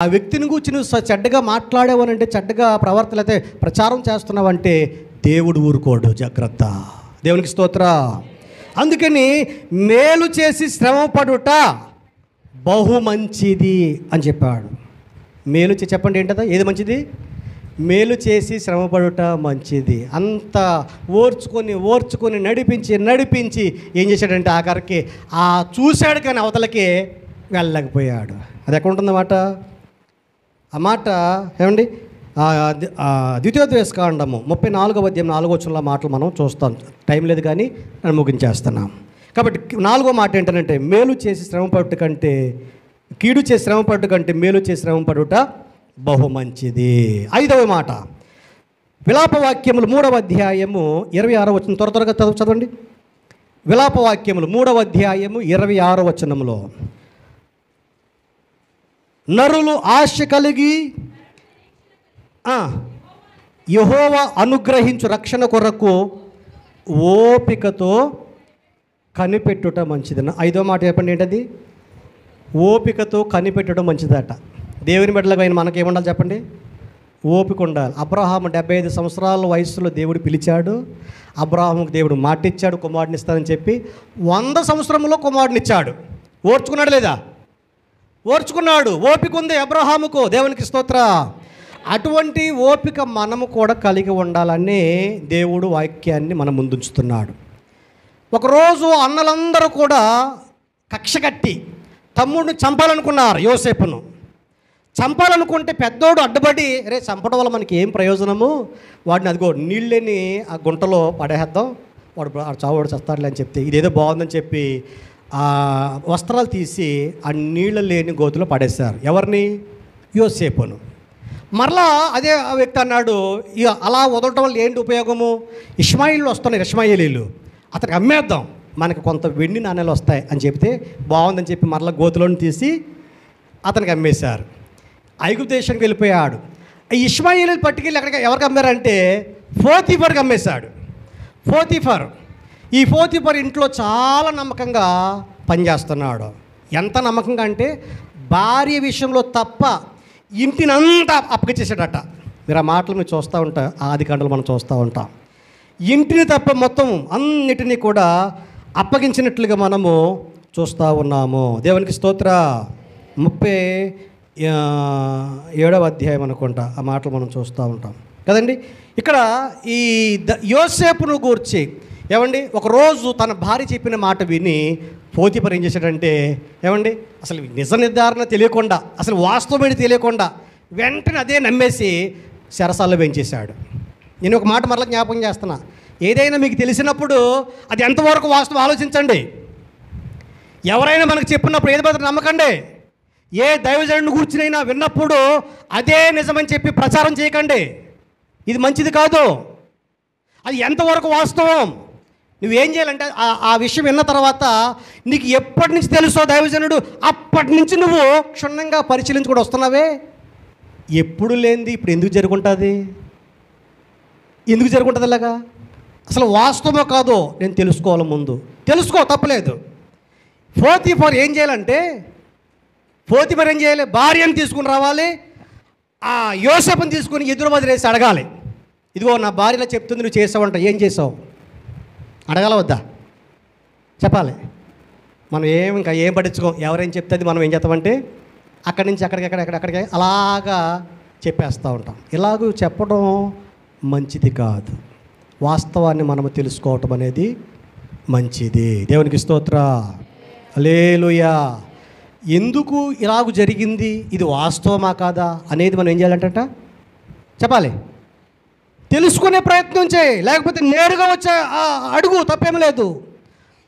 ఆ వ్యక్తిని గురించి నువ్వు చెడ్డగా మాట్లాడేవనంటే, చెడ్డగా ప్రవర్తన అయితే ప్రచారం చేస్తున్నావంటే దేవుడు ఊరుకోడు. జాగ్రత్త. దేవునికి స్తోత్ర. అందుకని మేలు చేసి శ్రమపడుట బహు మంచిది అని చెప్పాడు. మేలు చెప్పండి ఏంటదా? ఏది మంచిది? మేలు చేసి శ్రమపడుట మంచిది. అంత ఓర్చుకొని నడిపించి ఏం చేశాడంటే ఆఖరికి చూశాడు కానీ అవతలకి వెళ్ళలేకపోయాడు. అది ఎక్కడ ఉంటుందన్నమాట? ఆ మాట ఏమండి, ద్వితీయోపదేశకాండము 34వ అధ్యాయం 4వ వచనంలో మాటలు మనం చూస్తాం. టైం లేదు కానీ నేను ముగించేస్తున్నాం. కాబట్టి 4వ మాట ఏంటంటే, మేలు చేసి శ్రమపడుట కంటే కీడు చేసి శ్రమపడుట కంటే మేలు చేసి శ్రమపడుట బహు మంచిది. 5వ మాట విలాపవాక్యములు 3వ అధ్యాయము 26వ వచనం. త్వరగా చదవండి. విలాపవాక్యములు 3వ అధ్యాయము 26వ వచనంలో, నరులు ఆశ కలిగి యెహోవా అనుగ్రహించు రక్షణ కొరకు ఓపికతో కనిపెట్టుట మంచిది. 5వ మాట చెప్పండి ఏంటది? ఓపికతో కనిపెట్టడం మంచిదట. దేవుని బిడ్డలకు అయిన మనకేముండాలి చెప్పండి? ఓపిక ఉండాలి. అబ్రహాము 75 సంవత్సరాల వయసులో దేవుడు పిలిచాడు. అబ్రహాముకు దేవుడు మాట ఇచ్చాడు, కుమారుడిని ఇస్తానని చెప్పి. 100 సంవత్సరంలో కుమారుడిని ఇచ్చాడు. ఓర్చుకున్నాడు లేదా? ఓర్చుకున్నాడు. ఓపిక ఉంది అబ్రహాముకు. దేవునికి స్తోత్ర. అటువంటి ఓపిక మనము కూడా కలిగి ఉండాలని దేవుడు వాక్యాన్ని మన ముందుంచుతున్నాడు. ఒకరోజు అన్నలందరూ కూడా కక్ష కట్టి తమ్ముడిని చంపాలనుకున్నారు. యోసేపును చంపాలనుకుంటే పెద్దోడు అడ్డుపడి, రే చంపడం వల్ల మనకి ఏం ప్రయోజనము, వాడిని అదిగో నీళ్ళని ఆ గుంటలో పడేద్దాం, వాడు చావుడు చస్తాడులే అని చెప్తే ఇదేదో బాగుందని చెప్పి ఆ వస్త్రాలు తీసి ఆ నీళ్ళు లేని గోతులో పడేశారు. ఎవరిని? యోసేపును. మరలా అదే వ్యక్తి అన్నాడు, అలా వదలటం వల్ల ఏంటి ఉపయోగము? ఇష్మాయిలు వస్తున్నాయి, ఇష్మాయిలీలు, అతనికి అమ్మేద్దాం, మనకి కొంత వెండి నాణ్యాలు వస్తాయి అని చెప్తే బాగుందని చెప్పి మరలా గోతులోని తీసి అతనికి అమ్మేశారు. ఐగుప్తు దేశానికి వెళ్ళిపోయాడు. ఈ ఇష్మాయిలీలు పట్టుకెళ్ళి అక్కడికి ఎవరికి అమ్మారంటే పోతీఫర్కి అమ్మేశాడు. ఈ పోతీఫర్ ఇంట్లో చాలా నమ్మకంగా పనిచేస్తున్నాడు. ఎంత నమ్మకంగా అంటే భార్య విషయంలో తప్ప ఇంటినంతా అప్పగించేసాడట. మీరు ఆ మాటలు మీరు చూస్తూ ఉంటారు, ఆదికాండలు మనం చూస్తూ ఉంటాం. ఇంటిని తప్ప మొత్తం అన్నిటినీ కూడా అప్పగించినట్లుగా మనము చూస్తూ ఉన్నాము. దేవునికి స్తోత్ర. 37వ అధ్యాయం అనుకుంటా ఆ మాటలు మనం చూస్తూ ఉంటాం కదండి. ఇక్కడ ఈ యోసేపును గూర్చి ఏమండి, ఒకరోజు తన భార్య చెప్పిన మాట విని పోతీఫర్ ఏం చేశాడంటే, ఏమండి, అసలు నిజ నిర్ధారణ తెలియకుండా, అసలు వాస్తవమైన తెలియకుండా వెంటనే అదే నమ్మేసి చెరసాల్లో పెంచేశాడు. నేను ఒక మాట మరలా జ్ఞాపకం చేస్తున్నా, ఏదైనా మీకు తెలిసినప్పుడు అది ఎంతవరకు వాస్తవం ఆలోచించండి. ఎవరైనా మనకు చెప్పినప్పుడు ఏది మాత్రం నమ్మకండి. ఏ దైవజనుడిని కూర్చునైనా విన్నప్పుడు అదే నిజమని చెప్పి ప్రచారం చేయకండి. ఇది మంచిది కాదు. అది ఎంతవరకు వాస్తవం నువ్వేం చేయాలంటే ఆ విషయం విన్న తర్వాత నీకు ఎప్పటి నుంచి తెలుసో దైవజనుడు, అప్పటి నుంచి నువ్వు క్షుణ్ణంగా పరిశీలించి కూడా వస్తున్నావే. ఎప్పుడు లేనిది ఇప్పుడు ఎందుకు జరుగుంటుంది? అలాగా? అసలు వాస్తవమో కాదో నేను తెలుసుకోవాలి. ముందు తెలుసుకో, తప్పలేదు. పోతీఫర్ ఏం చేయాలంటే, పోతీఫర్ ఏం చేయాలి? భార్యను తీసుకుని రావాలి, ఆ యోసేపుని తీసుకుని ఎదురు వదిలేసి అడగాలి, ఇదిగో నా భార్యలో చెప్తుంది, నువ్వు చేసావంట, ఏం చేసావు? అడగాల వద్దా? చెప్పాలి. మనం ఇంకా ఏం పట్టించుకోం. ఎవరేం చెప్తుంది మనం ఏం చేస్తామంటే అక్కడి నుంచి అక్కడికి అలాగా చెప్పేస్తూ ఉంటాం. ఇలాగూ చెప్పడం మంచిది కాదు. వాస్తవాన్ని మనము తెలుసుకోవటం అనేది మంచిది. దేవునికి స్తోత్ర. హల్లెలూయా. ఎందుకు ఇలాగూ జరిగింది, ఇది వాస్తవమా కాదా అనేది మనం ఏం చేయాలంట చెప్పాలి. తెలుసుకునే ప్రయత్నం చేయి, లేకపోతే నేరుగా వచ్చే అడుగు, తప్పేమీ లేదు.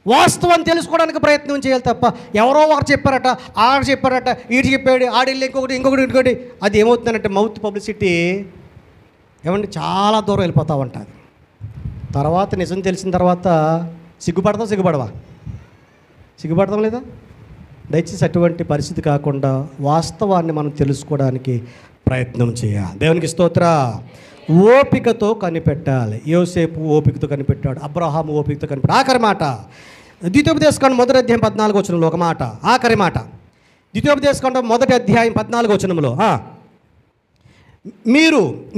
వాస్తవాన్ని తెలుసుకోవడానికి ప్రయత్నం చేయాలి తప్ప ఎవరో ఒకరు చెప్పారట, ఆడ చెప్పారట, ఈడు చెప్పాడు, ఆడిల్లు ఇంకొకటి అది ఏమవుతుందంటే మౌత్ పబ్లిసిటీ ఏమంటే చాలా దూరం వెళ్ళిపోతూ ఉంటుంది. తర్వాత నిజం తెలిసిన తర్వాత సిగ్గుపడతాం లేదా? దయచేసి అటువంటి పరిస్థితి కాకుండా వాస్తవాన్ని మనం తెలుసుకోవడానికి ప్రయత్నం చేయాలి. దేవునికి స్తోత్ర. ఓపికతో కనిపెట్టాలి. యోసేపు ఓపికతో కనిపెట్టాడు, అబ్రహాము ఓపికతో కనిపెట్టాడు. ఆఖరి మాట ద్వితీయోపదేశకాండం 1వ అధ్యాయం 14వ వచనంలో ఒక మాట, ఆఖరి మాట, ద్వితీయోపదేశకాండం 1వ అధ్యాయం 14వ వచనంలో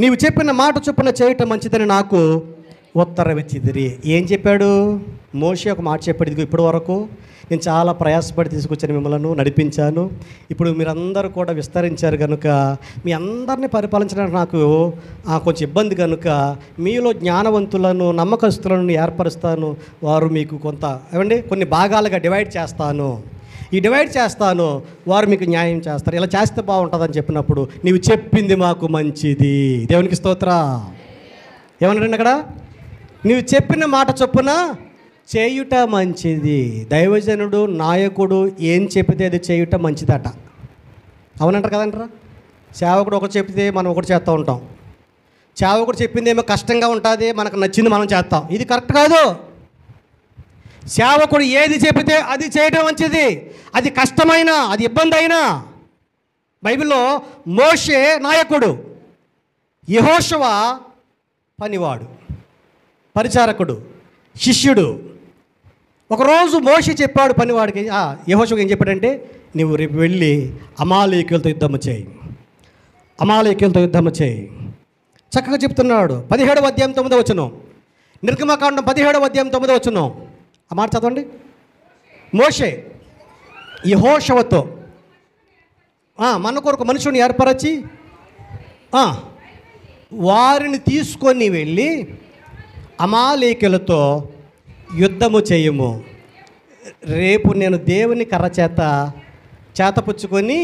నీవు చెప్పిన మాట చొప్పున చేయటం మంచిదని నాకు ఉత్తరం ఇచ్చిదిరి. ఏం చెప్పాడు? మోషే ఒక మాట చెప్పాడు, ఇదిగో ఇప్పటి వరకు నేను చాలా ప్రయాసపడి తీసుకొచ్చాను, మిమ్మల్ని నడిపించాను, ఇప్పుడు మీరందరూ కూడా విస్తరించారు కనుక మీ అందరినీ పరిపాలించడానికి నాకు కొంచెం ఇబ్బంది కనుక మీలో జ్ఞానవంతులను నమ్మకస్తులను ఏర్పరుస్తాను, వారు మీకు కొన్ని భాగాలుగా డివైడ్ చేస్తాను, వారు మీకు న్యాయం చేస్తారు, ఇలా చేస్తే బాగుంటుందని చెప్పినప్పుడు నీవు చెప్పింది మాకు మంచిది. దేవునికి స్తోత్ర. ఏమన్నాడండి అక్కడ? నీవు చెప్పిన మాట చొప్పున చేయుట మంచిది. దైవజనుడు, నాయకుడు ఏం చెప్తే అది చేయుట మంచిదట. అవునంటారు కదంటారా? సేవకుడు ఒకటి చెప్తే మనం ఒకటి చేస్తూ ఉంటాం, సేవకుడు చెప్పింది ఏమో కష్టంగా ఉంటుంది, మనకు నచ్చింది మనం చేస్తాం. ఇది కరెక్ట్ కాదు. సేవకుడు ఏది చెబితే అది చేయడం మంచిది, అది కష్టమైనా అది ఇబ్బంది అయినా. బైబిల్లో మోషే నాయకుడు, యెహోషువ పనివాడు, పరిచారకుడు, శిష్యుడు. ఒకరోజు మోషే చెప్పాడు పనివాడికి, యెహోషువకి ఏం చెప్పాడంటే, నువ్వు రేపు వెళ్ళి అమాలేకీయులతో యుద్ధము చేయి. చక్కగా చెప్తున్నాడు. 17వ అధ్యాయం 9వ వచనం, నిర్గమకాండం 17వ అధ్యాయం 9వ వచనం. ఆ మాట చదవండి. మోషే యెహోషువతో మన కొరకు మనుషుని ఏర్పరచి వారిని తీసుకొని వెళ్ళి అమాలేకీయులతో యుద్ధము చేయము. రేపు నేను దేవుని కర్ర చేతపుచ్చుకొని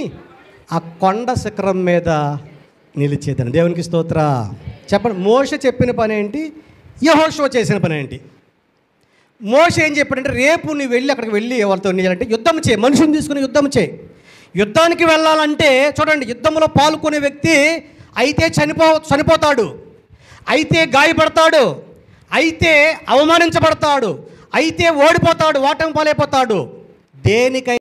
ఆ కొండ శిఖరం మీద నిలిచేదాను. దేవునికి స్తోత్ర. చెప్పండి, మోషే చెప్పిన పని ఏంటి, యెహోషువ చేసిన పని ఏంటి? మోషే ఏం చెప్పాడంటే, రేపు నువ్వు వెళ్ళి అక్కడికి వెళ్ళి వాళ్ళతో ఏం చేయాలంటే యుద్ధం చేయి, మనుషుని తీసుకుని యుద్ధం చేయి. యుద్ధానికి వెళ్ళాలంటే చూడండి, యుద్ధంలో పాల్గొనే వ్యక్తి అయితే చనిపోతాడు, అయితే గాయపడతాడు, అయితే అవమానించబడతాడు, అయితే ఓడిపోతాడు, ఓటమి పాలైపోతాడు. దేనికై